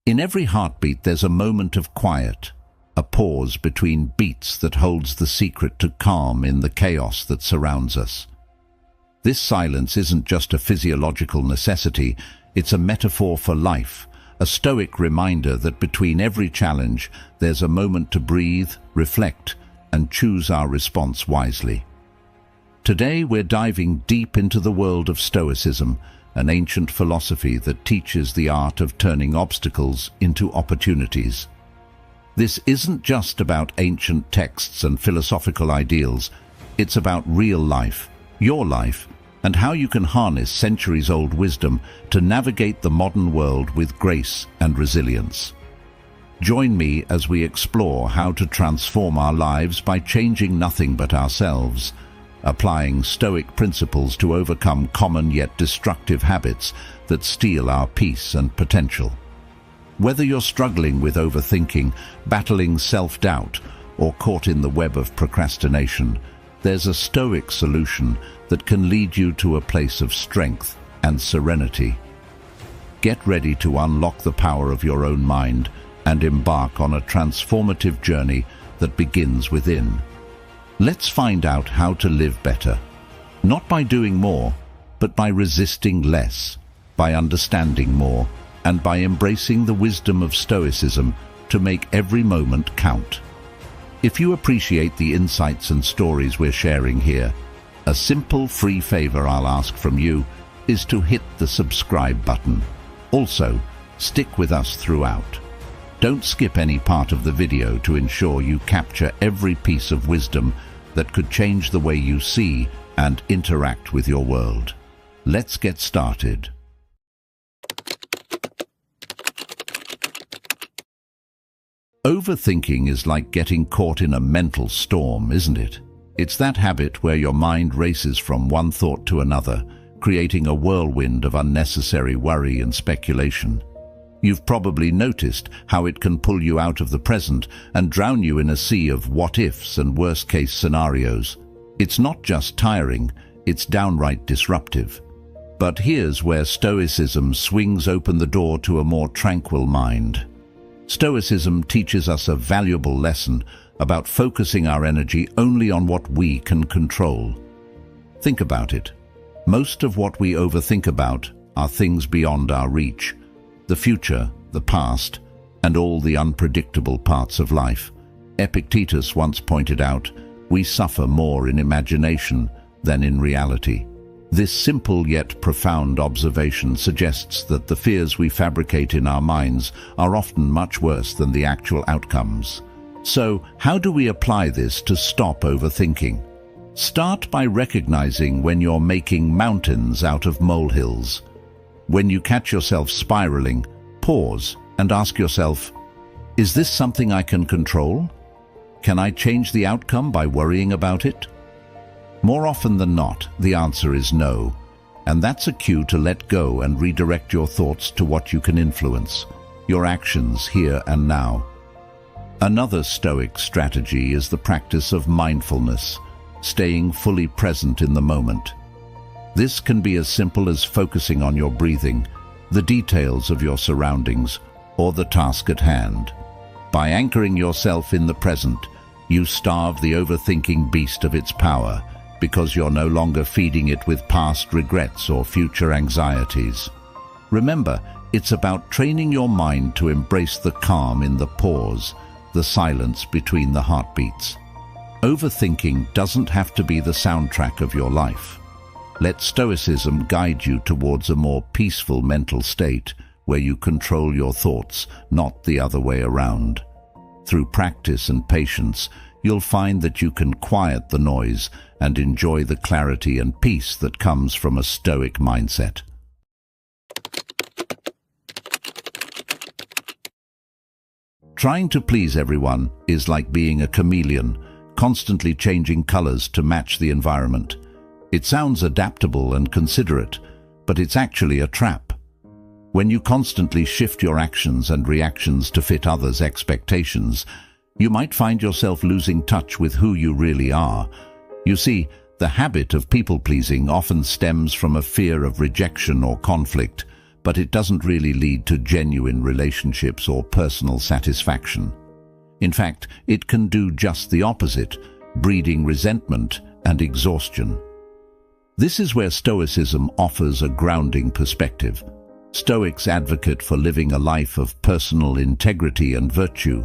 In every heartbeat there's a moment of quiet, a pause between beats that holds the secret to calm in the chaos that surrounds us. This silence isn't just a physiological necessity, it's a metaphor for life, a Stoic reminder that between every challenge there's a moment to breathe, reflect, and choose our response wisely. Today we're diving deep into the world of Stoicism, an ancient philosophy that teaches the art of turning obstacles into opportunities. This isn't just about ancient texts and philosophical ideals, it's about real life, your life, and how you can harness centuries-old wisdom to navigate the modern world with grace and resilience. Join me as we explore how to transform our lives by changing nothing but ourselves, applying Stoic principles to overcome common yet destructive habits that steal our peace and potential. Whether you're struggling with overthinking, battling self-doubt, or caught in the web of procrastination, there's a Stoic solution that can lead you to a place of strength and serenity. Get ready to unlock the power of your own mind and embark on a transformative journey that begins within. Let's find out how to live better, not by doing more, but by resisting less, by understanding more, and by embracing the wisdom of Stoicism to make every moment count. If you appreciate the insights and stories we're sharing here, a simple free favor I'll ask from you is to hit the subscribe button. Also, stick with us throughout. Don't skip any part of the video to ensure you capture every piece of wisdom that could change the way you see and interact with your world. Let's get started. Overthinking is like getting caught in a mental storm, isn't it? It's that habit where your mind races from one thought to another, creating a whirlwind of unnecessary worry and speculation. You've probably noticed how it can pull you out of the present and drown you in a sea of what-ifs and worst-case scenarios. It's not just tiring, it's downright disruptive. But here's where Stoicism swings open the door to a more tranquil mind. Stoicism teaches us a valuable lesson about focusing our energy only on what we can control. Think about it. Most of what we overthink about are things beyond our reach. The future, the past, and all the unpredictable parts of life. Epictetus once pointed out, we suffer more in imagination than in reality. This simple yet profound observation suggests that the fears we fabricate in our minds are often much worse than the actual outcomes. So, how do we apply this to stop overthinking? Start by recognizing when you're making mountains out of molehills. When you catch yourself spiraling, pause and ask yourself, is this something I can control? Can I change the outcome by worrying about it? More often than not, the answer is no, and that's a cue to let go and redirect your thoughts to what you can influence, your actions here and now. Another Stoic strategy is the practice of mindfulness, staying fully present in the moment. This can be as simple as focusing on your breathing, the details of your surroundings, or the task at hand. By anchoring yourself in the present, you starve the overthinking beast of its power, because you're no longer feeding it with past regrets or future anxieties. Remember, it's about training your mind to embrace the calm in the pause, the silence between the heartbeats. Overthinking doesn't have to be the soundtrack of your life. Let Stoicism guide you towards a more peaceful mental state where you control your thoughts, not the other way around. Through practice and patience, you'll find that you can quiet the noise and enjoy the clarity and peace that comes from a Stoic mindset. Trying to please everyone is like being a chameleon, constantly changing colors to match the environment. It sounds adaptable and considerate, but it's actually a trap. When you constantly shift your actions and reactions to fit others' expectations, you might find yourself losing touch with who you really are. You see, the habit of people-pleasing often stems from a fear of rejection or conflict, but it doesn't really lead to genuine relationships or personal satisfaction. In fact, it can do just the opposite, breeding resentment and exhaustion. This is where Stoicism offers a grounding perspective. Stoics advocate for living a life of personal integrity and virtue,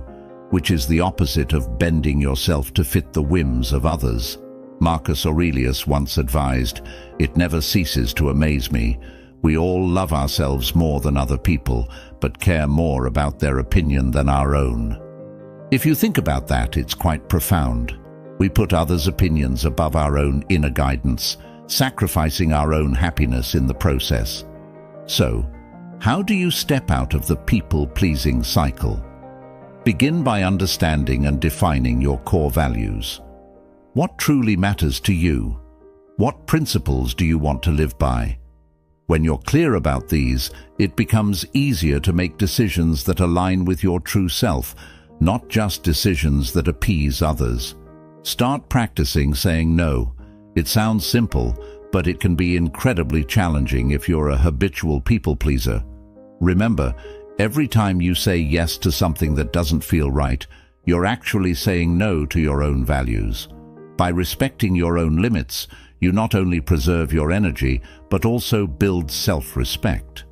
which is the opposite of bending yourself to fit the whims of others. Marcus Aurelius once advised, "It never ceases to amaze me. We all love ourselves more than other people, but care more about their opinion than our own." If you think about that, it's quite profound. We put others' opinions above our own inner guidance, sacrificing our own happiness in the process. So, how do you step out of the people-pleasing cycle? Begin by understanding and defining your core values. What truly matters to you? What principles do you want to live by? When you're clear about these, it becomes easier to make decisions that align with your true self, not just decisions that appease others. Start practicing saying no. It sounds simple, but it can be incredibly challenging if you're a habitual people pleaser. Remember, every time you say yes to something that doesn't feel right, you're actually saying no to your own values. By respecting your own limits, you not only preserve your energy, but also build self-respect.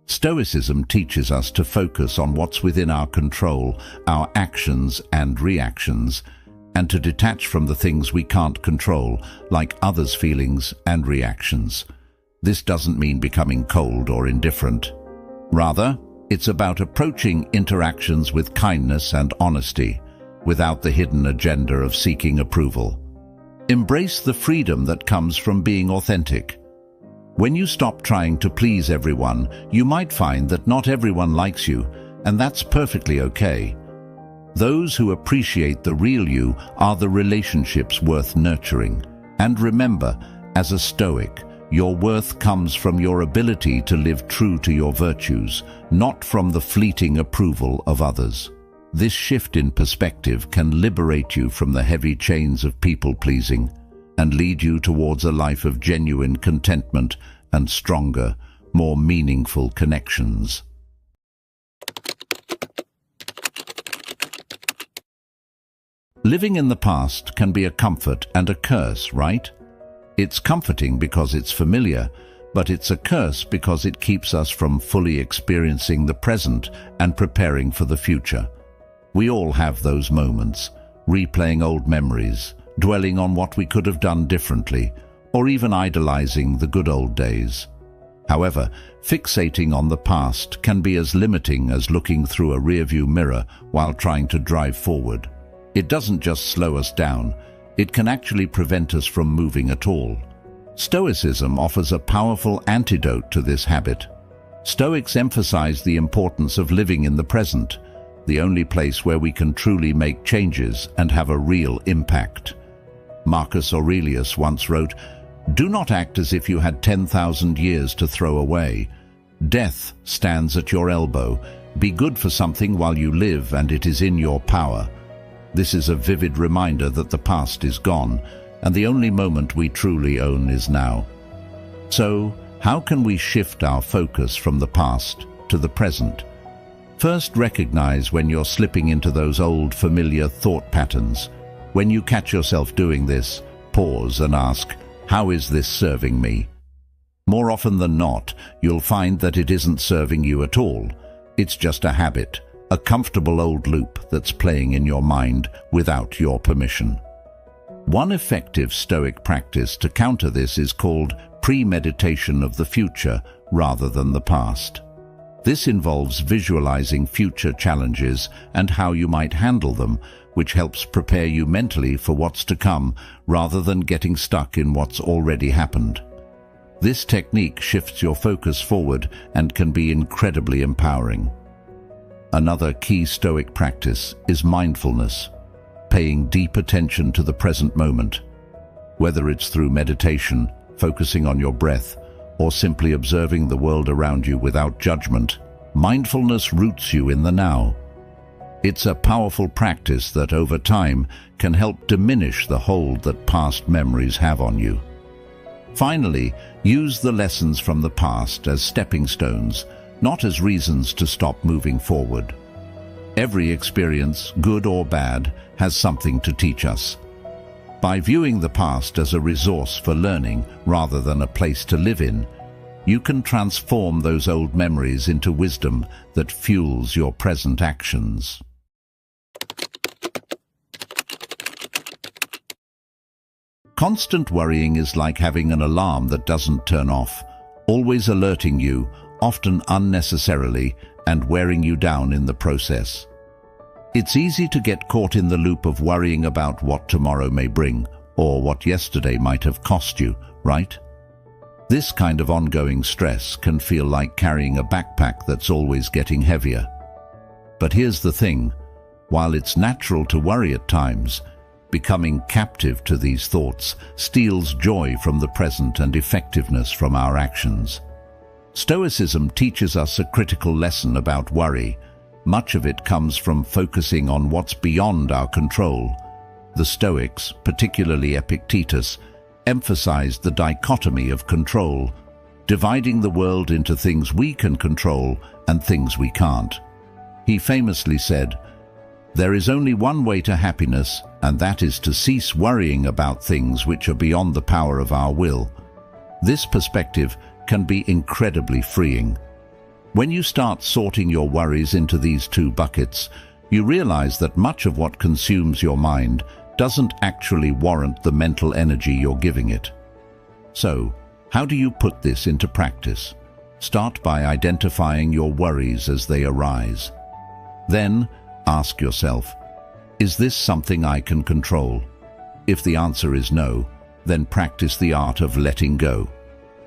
Stoicism teaches us to focus on what's within our control, our actions and reactions, and to detach from the things we can't control, like others' feelings and reactions. This doesn't mean becoming cold or indifferent. Rather, it's about approaching interactions with kindness and honesty, without the hidden agenda of seeking approval. Embrace the freedom that comes from being authentic. When you stop trying to please everyone, you might find that not everyone likes you, and that's perfectly okay. Those who appreciate the real you are the relationships worth nurturing. And remember, as a Stoic, your worth comes from your ability to live true to your virtues, not from the fleeting approval of others. This shift in perspective can liberate you from the heavy chains of people-pleasing and lead you towards a life of genuine contentment and stronger, more meaningful connections. Living in the past can be a comfort and a curse, right? It's comforting because it's familiar, but it's a curse because it keeps us from fully experiencing the present and preparing for the future. We all have those moments, replaying old memories, dwelling on what we could have done differently, or even idolizing the good old days. However, fixating on the past can be as limiting as looking through a rearview mirror while trying to drive forward. It doesn't just slow us down, it can actually prevent us from moving at all. Stoicism offers a powerful antidote to this habit. Stoics emphasize the importance of living in the present, the only place where we can truly make changes and have a real impact. Marcus Aurelius once wrote, "Do not act as if you had 10,000 years to throw away. Death stands at your elbow. Be good for something while you live, and it is in your power." This is a vivid reminder that the past is gone, and the only moment we truly own is now. So, how can we shift our focus from the past to the present? First, recognize when you're slipping into those old, familiar thought patterns. When you catch yourself doing this, pause and ask, how is this serving me? More often than not, you'll find that it isn't serving you at all. It's just a habit, a comfortable old loop that's playing in your mind without your permission. One effective Stoic practice to counter this is called premeditation of the future rather than the past. This involves visualizing future challenges and how you might handle them, which helps prepare you mentally for what's to come rather than getting stuck in what's already happened. This technique shifts your focus forward and can be incredibly empowering. Another key Stoic practice is mindfulness, paying deep attention to the present moment. Whether it's through meditation, focusing on your breath, or simply observing the world around you without judgment, mindfulness roots you in the now. It's a powerful practice that over time can help diminish the hold that past memories have on you. Finally, use the lessons from the past as stepping stones, not as reasons to stop moving forward. Every experience, good or bad, has something to teach us. By viewing the past as a resource for learning rather than a place to live in, you can transform those old memories into wisdom that fuels your present actions. Constant worrying is like having an alarm that doesn't turn off, always alerting you, often unnecessarily, and wearing you down in the process. It's easy to get caught in the loop of worrying about what tomorrow may bring, or what yesterday might have cost you, right? This kind of ongoing stress can feel like carrying a backpack that's always getting heavier. But here's the thing, while it's natural to worry at times, becoming captive to these thoughts steals joy from the present and effectiveness from our actions. Stoicism teaches us a critical lesson about worry. Much of it comes from focusing on what's beyond our control. The Stoics, particularly Epictetus, emphasized the dichotomy of control, dividing the world into things we can control and things we can't. He famously said, "There is only one way to happiness, and that is to cease worrying about things which are beyond the power of our will." This perspective can be incredibly freeing. When you start sorting your worries into these two buckets, you realize that much of what consumes your mind doesn't actually warrant the mental energy you're giving it. So, how do you put this into practice? Start by identifying your worries as they arise. Then, ask yourself, is this something I can control? If the answer is no, then practice the art of letting go.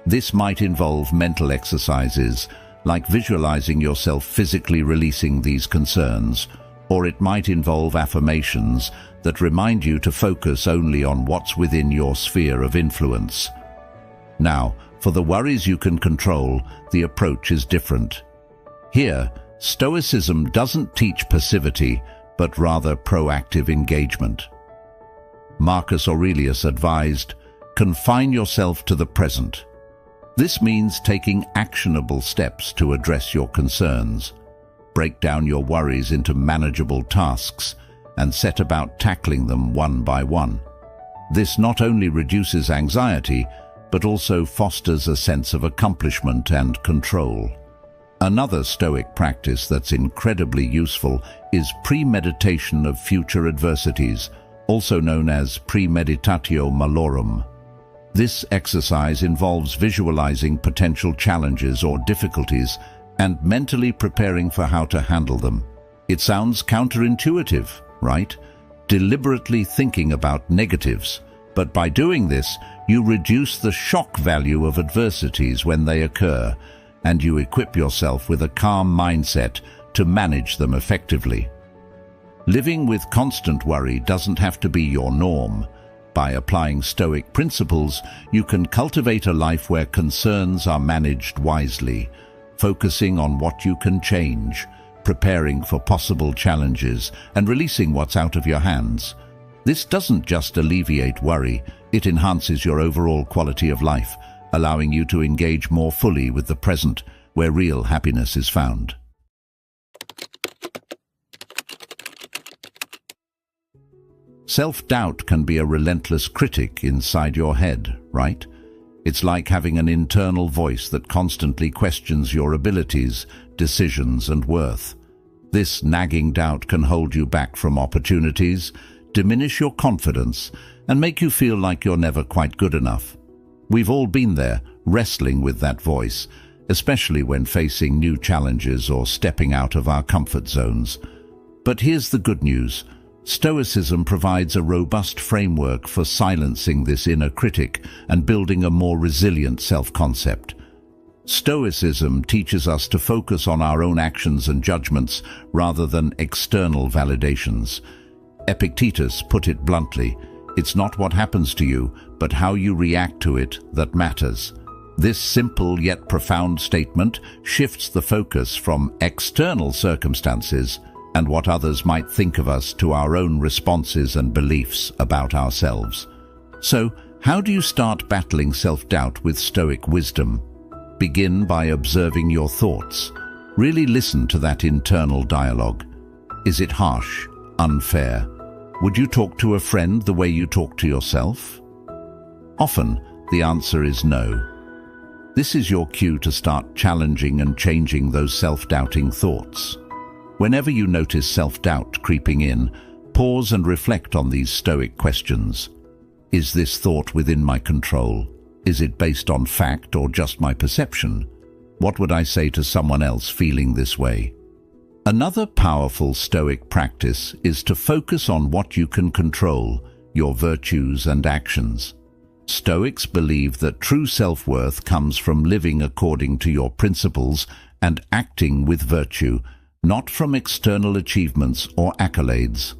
This might involve mental exercises, like visualizing yourself physically releasing these concerns, or it might involve affirmations that remind you to focus only on what's within your sphere of influence. Now, for the worries you can control, the approach is different. Here, Stoicism doesn't teach passivity, but rather proactive engagement. Marcus Aurelius advised, "Confine yourself to the present." This means taking actionable steps to address your concerns. Break down your worries into manageable tasks and set about tackling them one by one. This not only reduces anxiety, but also fosters a sense of accomplishment and control. Another Stoic practice that's incredibly useful is premeditation of future adversities, also known as premeditatio malorum. This exercise involves visualizing potential challenges or difficulties and mentally preparing for how to handle them. It sounds counterintuitive, right? Deliberately thinking about negatives. But by doing this, you reduce the shock value of adversities when they occur, and you equip yourself with a calm mindset to manage them effectively. Living with constant worry doesn't have to be your norm. By applying Stoic principles, you can cultivate a life where concerns are managed wisely, focusing on what you can change, preparing for possible challenges, and releasing what's out of your hands. This doesn't just alleviate worry, it enhances your overall quality of life, allowing you to engage more fully with the present, where real happiness is found. Self-doubt can be a relentless critic inside your head, right? It's like having an internal voice that constantly questions your abilities, decisions, and worth. This nagging doubt can hold you back from opportunities, diminish your confidence, and make you feel like you're never quite good enough. We've all been there, wrestling with that voice, especially when facing new challenges or stepping out of our comfort zones. But here's the good news. Stoicism provides a robust framework for silencing this inner critic and building a more resilient self-concept. Stoicism teaches us to focus on our own actions and judgments rather than external validations. Epictetus put it bluntly, "It's not what happens to you, but how you react to it that matters." This simple yet profound statement shifts the focus from external circumstances and what others might think of us to our own responses and beliefs about ourselves. So, How do you start battling self-doubt with Stoic wisdom? Begin by observing your thoughts. Really listen to that internal dialogue. Is it harsh? Unfair? Would you talk to a friend the way you talk to yourself? Often, the answer is no. This is your cue to start challenging and changing those self-doubting thoughts. Whenever you notice self-doubt creeping in, pause and reflect on these Stoic questions. Is this thought within my control? Is it based on fact or just my perception? What would I say to someone else feeling this way? Another powerful Stoic practice is to focus on what you can control, your virtues and actions. Stoics believe that true self-worth comes from living according to your principles and acting with virtue, not from external achievements or accolades.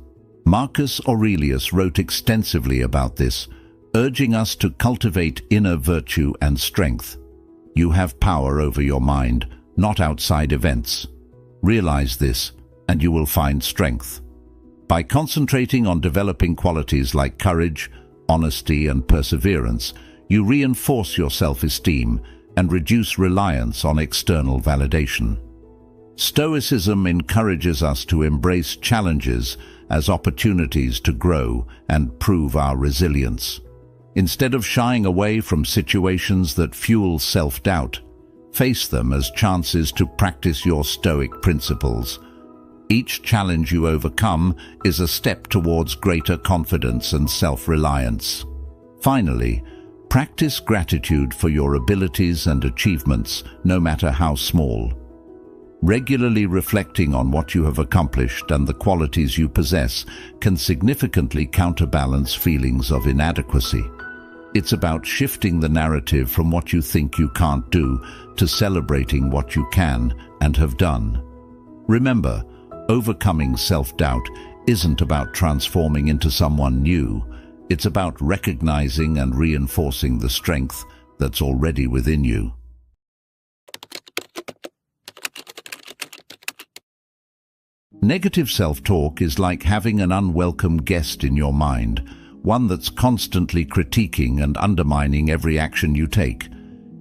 Marcus Aurelius wrote extensively about this, urging us to cultivate inner virtue and strength. You have power over your mind, not outside events. Realize this, and you will find strength. By concentrating on developing qualities like courage, honesty, and perseverance, you reinforce your self-esteem and reduce reliance on external validation. Stoicism encourages us to embrace challenges as opportunities to grow and prove our resilience. Instead of shying away from situations that fuel self-doubt, face them as chances to practice your Stoic principles. Each challenge you overcome is a step towards greater confidence and self-reliance. Finally, practice gratitude for your abilities and achievements, no matter how small. Regularly reflecting on what you have accomplished and the qualities you possess can significantly counterbalance feelings of inadequacy. It's about shifting the narrative from what you think you can't do to celebrating what you can and have done. Remember, overcoming self-doubt isn't about transforming into someone new. It's about recognizing and reinforcing the strength that's already within you. Negative self-talk is like having an unwelcome guest in your mind, one that's constantly critiquing and undermining every action you take.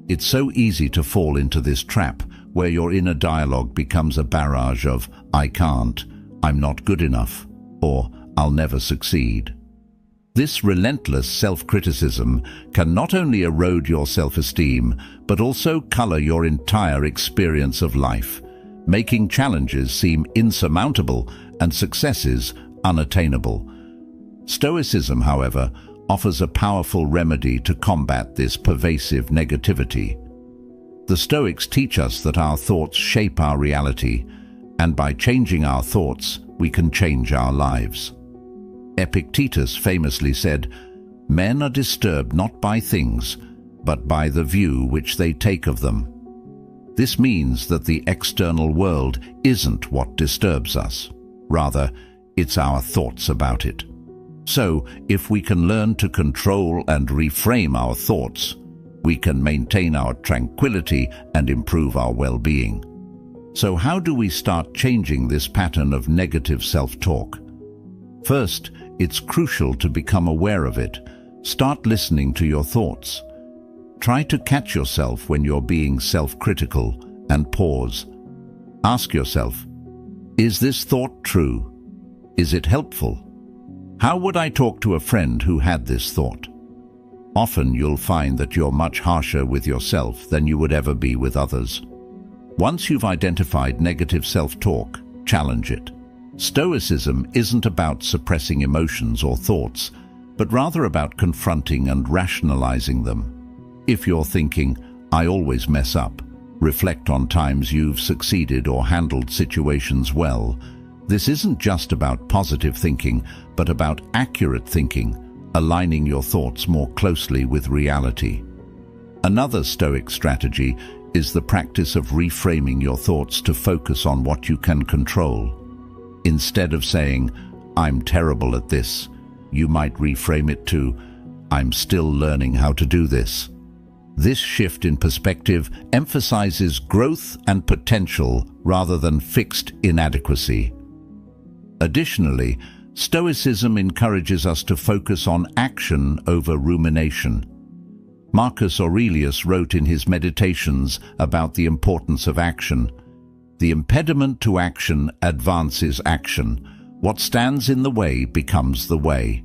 It's so easy to fall into this trap, where your inner dialogue becomes a barrage of "I can't," "I'm not good enough," or "I'll never succeed." This relentless self-criticism can not only erode your self-esteem, but also color your entire experience of life, making challenges seem insurmountable and successes unattainable. Stoicism, however, offers a powerful remedy to combat this pervasive negativity. The Stoics teach us that our thoughts shape our reality, and by changing our thoughts, we can change our lives. Epictetus famously said, "Men are disturbed not by things, but by the view which they take of them." This means that the external world isn't what disturbs us. Rather, it's our thoughts about it. So, if we can learn to control and reframe our thoughts, we can maintain our tranquility and improve our well-being. So how do we start changing this pattern of negative self-talk? First, it's crucial to become aware of it. Start listening to your thoughts. Try to catch yourself when you're being self-critical and pause. Ask yourself, is this thought true? Is it helpful? How would I talk to a friend who had this thought? Often you'll find that you're much harsher with yourself than you would ever be with others. Once you've identified negative self-talk, challenge it. Stoicism isn't about suppressing emotions or thoughts, but rather about confronting and rationalizing them. If you're thinking, "I always mess up," reflect on times you've succeeded or handled situations well. This isn't just about positive thinking, but about accurate thinking, aligning your thoughts more closely with reality. Another Stoic strategy is the practice of reframing your thoughts to focus on what you can control. Instead of saying, "I'm terrible at this," you might reframe it to, "I'm still learning how to do this." This shift in perspective emphasizes growth and potential rather than fixed inadequacy. Additionally, Stoicism encourages us to focus on action over rumination. Marcus Aurelius wrote in his Meditations about the importance of action. The impediment to action advances action. What stands in the way becomes the way.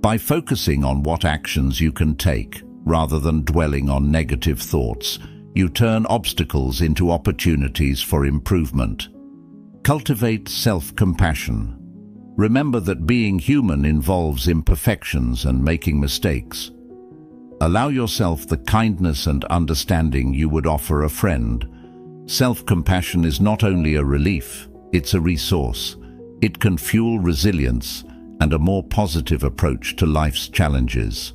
By focusing on what actions you can take, rather than dwelling on negative thoughts, you turn obstacles into opportunities for improvement. Cultivate self-compassion. Remember that being human involves imperfections and making mistakes. Allow yourself the kindness and understanding you would offer a friend. Self-compassion is not only a relief, it's a resource. It can fuel resilience and a more positive approach to life's challenges.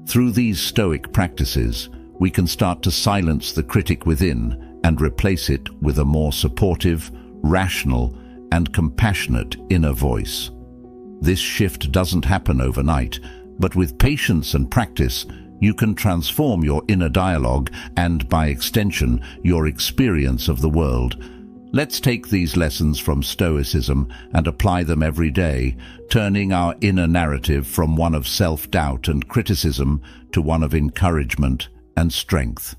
Through these Stoic practices, we can start to silence the critic within and replace it with a more supportive, rational, and compassionate inner voice. This shift doesn't happen overnight, but with patience and practice, you can transform your inner dialogue and, by extension, your experience of the world. Let's take these lessons from Stoicism and apply them every day, turning our inner narrative from one of self-doubt and criticism to one of encouragement and strength.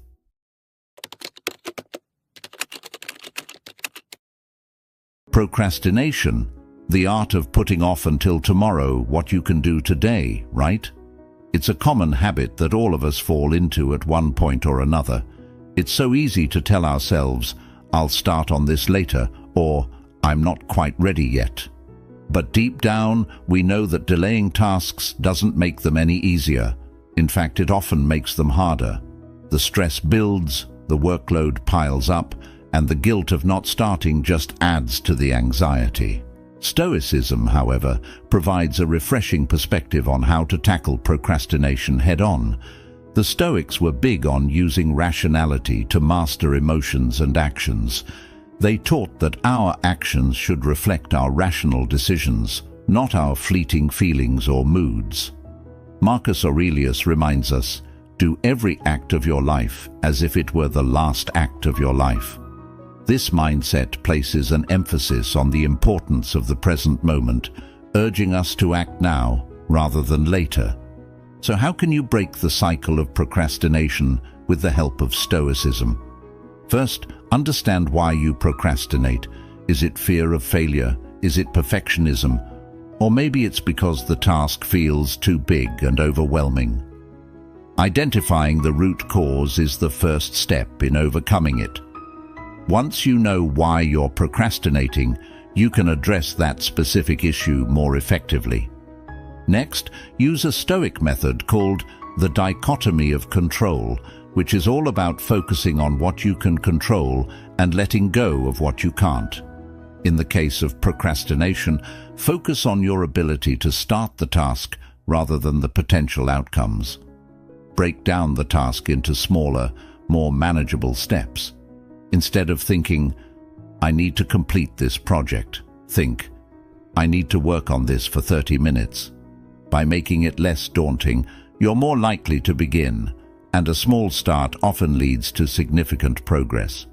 Procrastination, the art of putting off until tomorrow what you can do today, right? It's a common habit that all of us fall into at one point or another. It's so easy to tell ourselves, "I'll start on this later," or "I'm not quite ready yet." But deep down, we know that delaying tasks doesn't make them any easier. In fact, it often makes them harder. The stress builds, the workload piles up, and the guilt of not starting just adds to the anxiety. Stoicism, however, provides a refreshing perspective on how to tackle procrastination head-on. The Stoics were big on using rationality to master emotions and actions. They taught that our actions should reflect our rational decisions, not our fleeting feelings or moods. Marcus Aurelius reminds us, "Do every act of your life as if it were the last act of your life." This mindset places an emphasis on the importance of the present moment, urging us to act now rather than later. So how can you break the cycle of procrastination with the help of Stoicism? First, understand why you procrastinate. Is it fear of failure? Is it perfectionism? Or maybe it's because the task feels too big and overwhelming. Identifying the root cause is the first step in overcoming it. Once you know why you're procrastinating, you can address that specific issue more effectively. Next, use a Stoic method called the dichotomy of control, which is all about focusing on what you can control and letting go of what you can't. In the case of procrastination, focus on your ability to start the task rather than the potential outcomes. Break down the task into smaller, more manageable steps. Instead of thinking, "I need to complete this project," think, "I need to work on this for 30 minutes. By making it less daunting, you're more likely to begin, and a small start often leads to significant progress.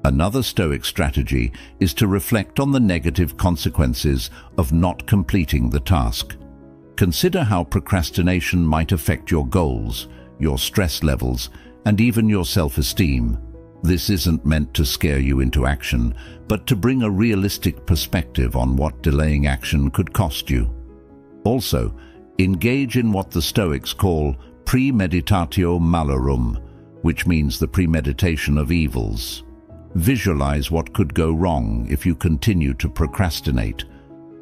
Another Stoic strategy is to reflect on the negative consequences of not completing the task. Consider how procrastination might affect your goals, your stress levels, and even your self-esteem. This isn't meant to scare you into action, but to bring a realistic perspective on what delaying action could cost you. Also, engage in what the Stoics call premeditatio malorum, which means the premeditation of evils. Visualize what could go wrong if you continue to procrastinate.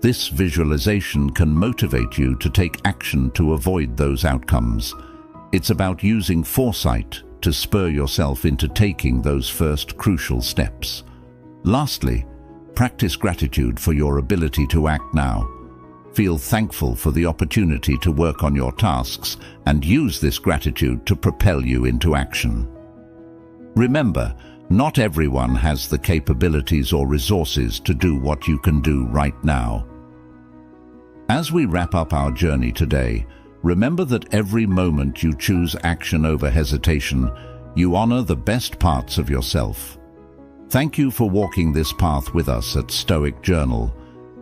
This visualization can motivate you to take action to avoid those outcomes. It's about using foresight to spur yourself into taking those first crucial steps. Lastly, practice gratitude for your ability to act now. Feel thankful for the opportunity to work on your tasks and use this gratitude to propel you into action. Remember, not everyone has the capabilities or resources to do what you can do right now. As we wrap up our journey today, remember that every moment you choose action over hesitation, you honor the best parts of yourself. Thank you for walking this path with us at Stoic Journal.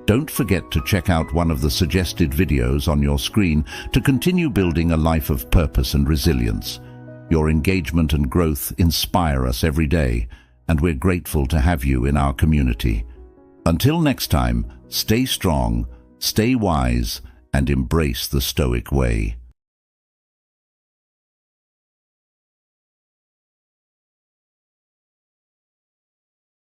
Don't forget to check out one of the suggested videos on your screen to continue building a life of purpose and resilience. Your engagement and growth inspire us every day, and we're grateful to have you in our community. Until next time, stay strong, stay wise, and embrace the Stoic way.